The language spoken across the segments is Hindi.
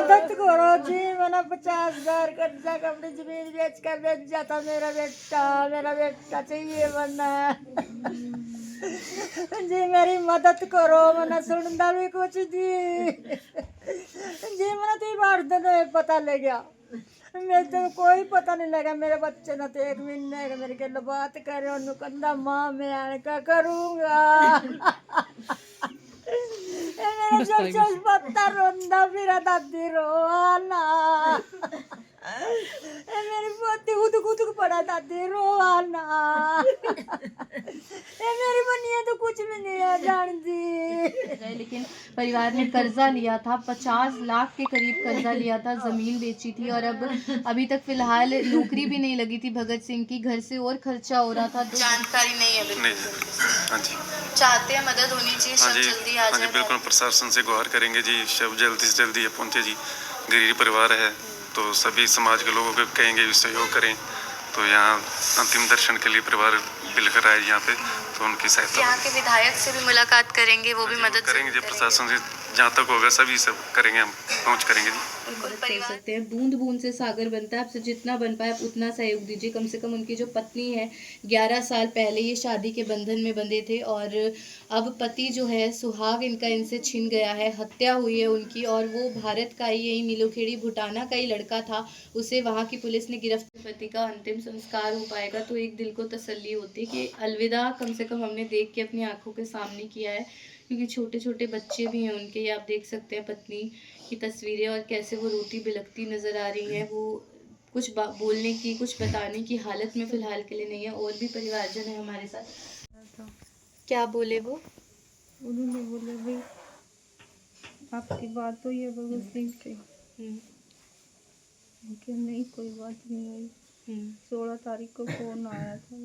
मदद करो जी। मैंने 50,000 कर्जा का अपनी जमीन बेच कर बेचा था। मेरा बेटा चाहिए वरना जी मेरी मदद करो। मैंने सुनता भी कुछ जी मैंने तो बार दिन पता लग गया। मेरे तो कोई पता नहीं लगा। मेरे बच्चे ने तो 1 महीने का मेरे के बात करे उन्होंने कहना माँ मैं आने का करूँगा। मेरे जब पत्ता रोंदा फिर दादी रोना। मेरी पोती उदक पड़ा दादी रोना। मेरी बनिया तो कुछ भी नहीं है जानती। लेकिन परिवार ने कर्जा लिया था, 50 लाख के करीब कर्जा लिया था, जमीन बेची थी और अब अभी तक फिलहाल नौकरी भी नहीं लगी थी भगत सिंह की, घर से और खर्चा हो रहा था। जानकारी नहीं है बिल्कुल। हाँ जी, चाहते हैं मदद होनी चाहिए, हाँ सब जी, जल्दी आ हाँ जी, जाए। बिल्कुल प्रशासन से गुहार करेंगे जी, सब जल्दी से जल्दी पहुँचे जी। गरीब परिवार है तो सभी समाज के लोगों को कहेंगे सहयोग करें। तो यहाँ अंतिम दर्शन के लिए परिवार मिलकर आए यहाँ पे, तो उनकी सहायता यहाँ के विधायक से भी मुलाकात करेंगे, वो भी मदद करेंगे जी। प्रशासन से जहाँ तक होगा सभी सब करेंगे, हम पहुँच करेंगे जी। कर सकते हैं। बूंद बूंद से सागर बनता है। आपसे जितना बन पाए आप उतना सहयोग दीजिए। कम से कम उनकी जो पत्नी है 11 साल पहले ये शादी के बंधन में बंधे थे और अब पति जो है सुहाग इनका इनसे छिन गया है, हत्या हुई है उनकी और वो भारत का ही यही नीलोखेड़ी भुटाना का ही लड़का था। उसे वहाँ की पुलिस ने गिरफ्तार। पति का अंतिम संस्कार हो पाएगा तो एक दिल को तसल्ली होती कि अलविदा कम से कम हमने देख के अपनी आंखों के सामने किया है, क्योंकि छोटे छोटे बच्चे भी हैं उनके। ये आप देख सकते हैं पत्नी की तस्वीरें और कैसे वो रोती बिलखती नज़र आ रही है। वो कुछ बोलने की कुछ बताने की हालत में फ़िलहाल के लिए नहीं है। और भी परिवारजन है हमारे साथ। क्या बोले वो? उन्होंने बोले भाई आपकी बात हुई है भगत सिंह से? कि नहीं कोई बात नहीं हुई। 16 तारीख को फ़ोन आया था,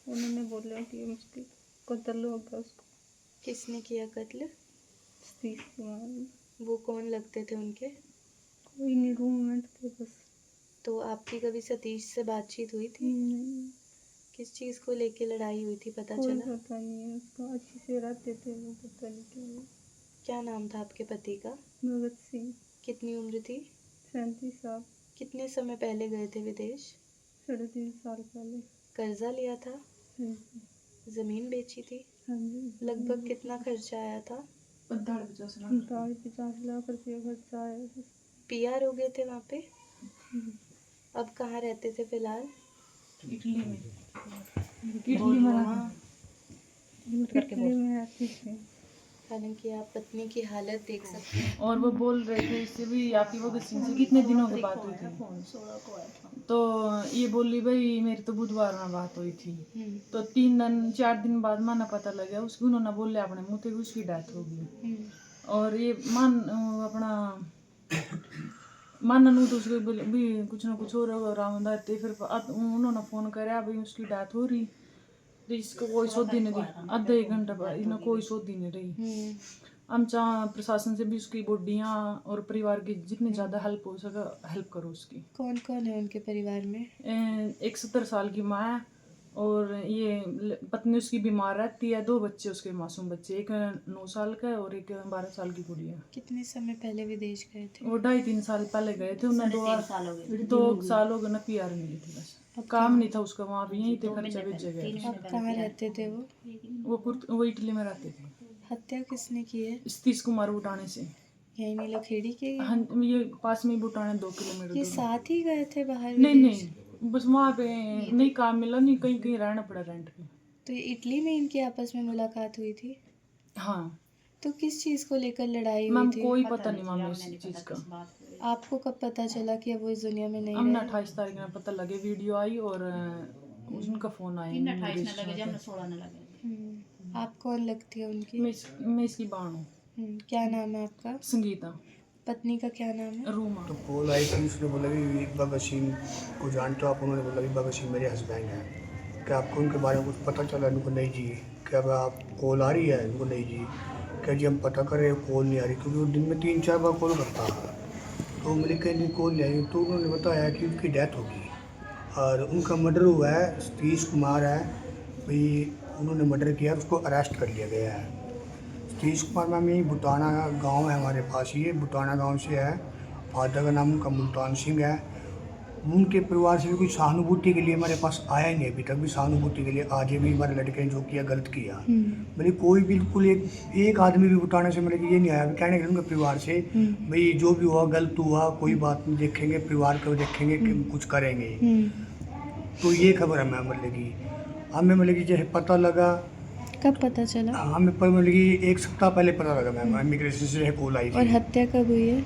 उन्होंने बोला कि उसकी कत्ल हो गया। उसको किसने किया कत्ल? सतीश कुमार। वो कौन लगते थे उनके? कोई नहीं, रूममेट थे बस। तो आपकी कभी सतीश से बातचीत हुई थी? नहीं, किस चीज़ को लेके लड़ाई हुई थी पता कोई चला? पता नहीं है उसका। अच्छे से रहते थे वो, पता नहीं क्यों। क्या नाम था आपके पति का? भगत सिंह। कितनी उम्र थी? 37 साल। कितने समय पहले गए थे विदेश? 3.5 साल पहले। कर्जा लिया था? हाँ जी। जमीन बेची थी? हाँ जी। लगभग कितना खर्चा आया था? 50 लाख रुपया खर्चा आया। पीआर हो गए थे वहाँ पे? अब कहाँ रहते थे फिलहाल? इटली में रहती थी। हालांकि आप पत्नी की हालत देख सकते हैं। और वो बोल रहे थे इससे भी आपकी भगत सिंह से कितने दिनों की बात हुई थी, तो ये बोली भाई मेरी तो बुधवार में बात हुई थी। तो 4 दिन बाद माना पता लगा उसकी, उन्होंने बोले अपने मुँह से उसकी डेथ हो गई। और ये अपना मानन तो उसके भी कुछ ना कुछ हो रहा थे। फिर उन्होंने फ़ोन कराया भाई उसकी डेथ हो रही, तो इसको कोई सोधी नहीं रही। आधा 1 घंटा बाद इन्हें कोई सोधी नहीं रही। हम चाह प्रशासन से भी उसकी बॉडियाँ और परिवार की जितनी ज़्यादा हेल्प हो सके हेल्प करो उसकी। कौन कौन है उनके परिवार में? एक 70 साल की माँ है और ये पत्नी उसकी बीमार रहती है। 2 बच्चे उसके, मासूम बच्चे, एक 9 साल का है और एक 12 साल की गुड़िया। कितने समय पहले विदेश गए थे? वो 2.5-3 साल पहले गए थे। उन्हें 2 साल हो गए ना, PR मिली थी। बस काम नहीं था उसका वहाँ भी, यहीं थे खर्चा भेजे गए। अब कहाँ रहते थे वो? वो इटली में रहते थे। हत्या किसने की है? सतीश कुमार बुटाने से। यही नीलोखेड़ी के? हाँ, ये पास में बुटाने 2 किलोमीटर ये दूर। साथ ही गए थे बाहर नहीं विदेश? नहीं, बस वहाँ पे नहीं काम मिला, नहीं कहीं कहीं रहना पड़ा रेंट पे। तो ये इटली में इनकी आपस में मुलाकात हुई थी? हाँ तो किस चीज़ को लेकर लड़ाई हुई मैम, थी? कोई पता नहीं मैम इस चीज़ का। आपको कब पता चला कि अब वो इस दुनिया में नहीं हमने रहे? 28 तारीख में पता लगे, वीडियो आई और उनका फोन आया। आप कौन लगती है उनकी? मैं इसकी बाण हूँ। क्या नाम है आपका? संगीता। पत्नी का क्या नाम है? रूमा। तो कॉल आई थी, उसने बोला कि भगत सिंह को जानते हो आप? उन्होंने बोला कि भगत सिंह मेरे हस्बैंड हैं। क्या आपको उनके बारे में कुछ पता चला? उनको नहीं जी। क्या आप कॉल आ रही है? उनको नहीं जी। क्या जी हम पता कर रहे हैं, कॉल नहीं आ रही, क्योंकि वो दिन में 3-4 बार कॉल करता है। तो मैंने कई दिन कॉल नहीं आई, तो उन्होंने बताया कि उनकी डेथ होगी और उनका मर्डर हुआ है। सतीश कुमार है भाई, उन्होंने मर्डर किया, उसको अरेस्ट कर लिया गया है। सतीश कुमार मैम यही बुटाना गांव है हमारे पास, ये बुटाना गांव से है फादर का नाम उनका मुल्तान सिंह है। उनके परिवार से भी कोई सहानुभूति के लिए हमारे पास आया ही नहीं अभी तक भी, सहानुभूति के लिए आज भी हमारे लड़के ने जो किया गलत किया। मतलब कोई बिल्कुल एक आदमी भी उठाने से मतलब ये नहीं आया कहने के उनके परिवार से भाई जो भी हुआ गलत हुआ, कोई बात नहीं, देखेंगे परिवार को, देखेंगे कि कुछ करेंगे। तो ये खबर है मैम मतलब की हमें मतलब कि जैसे पता लगा। कब पता चला? हमें पर मतलब कि 1 सप्ताह पहले पता लगा मैम, इमिग्रेशन से कॉल आई और थी। हत्या कब हुई है?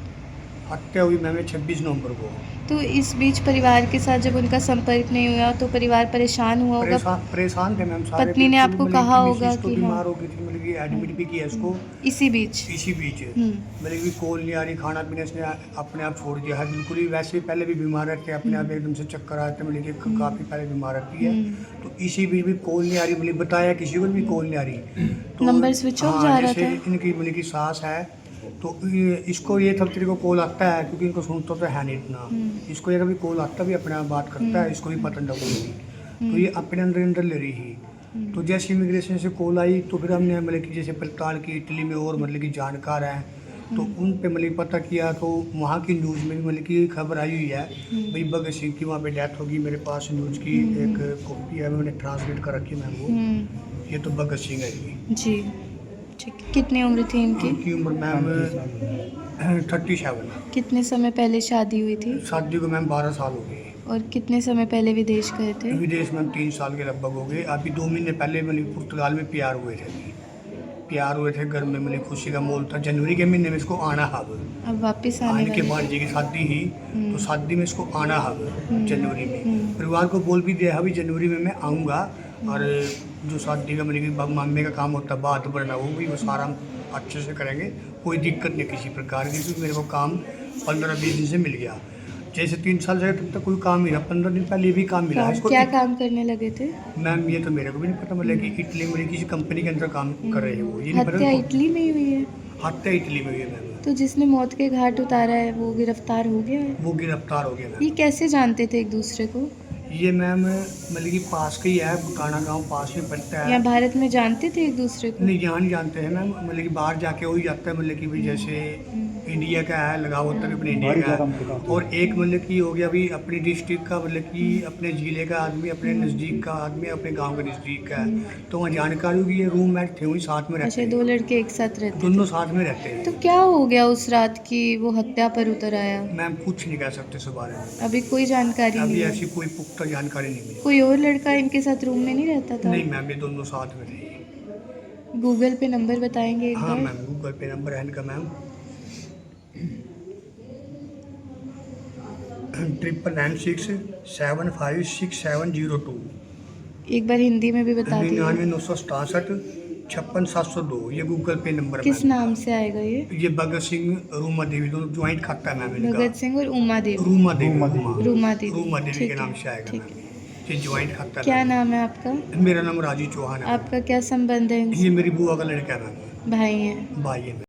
हत्या हुई मैम 26 नवंबर को। तो इस बीच परिवार के साथ जब उनका संपर्क नहीं हुआ तो परिवार परेशान हुआ होगा? परेशान थे मैम सारे। पत्नी ने आपको बिल्कुल, कहा मतलब होगा मिसेज तो कि बीमार हो गई थी, मतलब कि एडमिट भी किया इसको इसी बीच? इसी बीच। मतलब कि कॉल नहीं आ रही, खाना पीना इसने अपने आप छोड़ दिया है बिल्कुल ही। वैसे पहले भी बीमार रहते हैं, अपने आप एकदम से चक्कर आते हैं, मतलब कि काफ़ी पहले बीमार रहती है। तो इसी बीच भी कॉल नहीं आ रही, मतलब बताया किसी को भी कॉल नहीं आ रही। तो नंबर स्विच ऑफ जा रहा जैसे था? इनकी मतलब की सास है तो इसको ये थपथरी को कॉल आता है क्योंकि इनको सुनता तो है नहीं इतना। इसको ये कभी कॉल आता भी अपने आप बात करता है, इसको भी पता नहीं लगती। तो ये अपने अंदर ले रही थी। तो जैसे इमिग्रेशन से कॉल आई तो फिर हमने मतलब कि जैसे पड़ताल की इटली में और मतलब कि जानकार हैं तो उन पे मतलब पता किया। तो वहाँ की न्यूज़ में भी मतलब कि खबर आई हुई है भाई भगत सिंह की वहाँ पे डेथ होगी। मेरे पास न्यूज़ की एक कॉपी है, मैंने ट्रांसलेट कर रखी है वो। ये तो भगत सिंह है जी, ठीक। कितनी उम्र थी इनकी? इनकी उम्र मैम 37। कितने समय पहले शादी हुई थी? शादी को मैम 12 साल हो गए। और कितने समय पहले विदेश गए थे? विदेश में 3 साल के लगभग हो गए। अभी 2 महीने पहले मतलब पुर्तगाल में प्यार हुए थे। घर में मतलब खुशी का माहौल था। जनवरी के महीने में इसको आना अब वापस आने के वाले? बाद जी की शादी ही तो शादी में इसको आना जनवरी में। परिवार को बोल भी दिया है अभी जनवरी में मैं आऊँगा। और जो शादी का मतलब कि मामे का काम होता है बात बढ़ना वो भी वो सारा अच्छे से करेंगे। कोई दिक्कत नहीं किसी प्रकार की क्योंकि मेरे को काम 15-20 दिन से मिल गया। जैसे 3 साल से तब तक कोई काम मिला, 15 दिन पहले भी काम मिला इसको। क्या काम करने लगे थे? मैम ये तो मेरे को भी नहीं पता, मतलब कि इटली में किसी कंपनी के अंदर काम कर रहे हैं वो। ये नहीं पता। हत्या इटली में ही हुई है? हत्या इटली में हुई है मैम। तो जिसने मौत के घाट उतारा है वो गिरफ्तार हो गया है? वो गिरफ्तार हो गया मैम। ये कैसे जानते थे एक दूसरे को? ये मैम मतलब कि पास का ही है, बुकाना गांव पास में पड़ता है। या भारत में जानते थे एक दूसरे को? नहीं यहाँ नहीं जानते हैं मैम, मतलब कि बाहर जाके वही जाता है मतलब कि भाई जैसे इंडिया का है लगाव होता है अपने इंडिया का। और एक मतलब कि हो गया अभी अपनी डिस्ट्रिक्ट का मतलब कि अपने ज़िले का आदमी, अपने नज़दीक का आदमी, अपने गांव के नज़दीक का है। तो वहाँ जानकारी होगी। ये रूममेट थे वही साथ में रहते अच्छा, हैं। 2 लड़के एक साथ रहते दोनों साथ में रहते तो हैं। क्या हो गया उस रात की वो हत्या पर उतर आया? मैम कुछ नहीं कह सकते इस बारे में, अभी कोई जानकारी अभी नहीं है? ऐसी कोई पुख्ता जानकारी नहीं मिली। कोई और लड़का इनके साथ रूम में नहीं रहता था? नहीं मैम ये दोनों साथ में थे। गूगल पे नंबर बताएंगे एक हाँ बार? मैम गूगल पे नंबर है इनका मैम 9996756702। एक बार हिंदी में भी बता दीजिए। 99,967 56,702 ये गूगल पे नंबर है किस मैम। नाम से आएगा ये? ये भगत सिंह रूमा देवी दोनों ज्वाइंट खाता है मैम इनका। भगत सिंह और उमा देवी? रूमा देवी रूमा देवी, रूमा देवी ठीक के है, नाम से आएगा ठीक मैम। है। ये ज्वाइंट खाता है क्या मैम। नाम है आपका? मेरा नाम राजू चौहान है। आपका क्या संबंध है इनसे? ये मेरी बुआ का लड़का है मैम, भाई हैं? भाई है।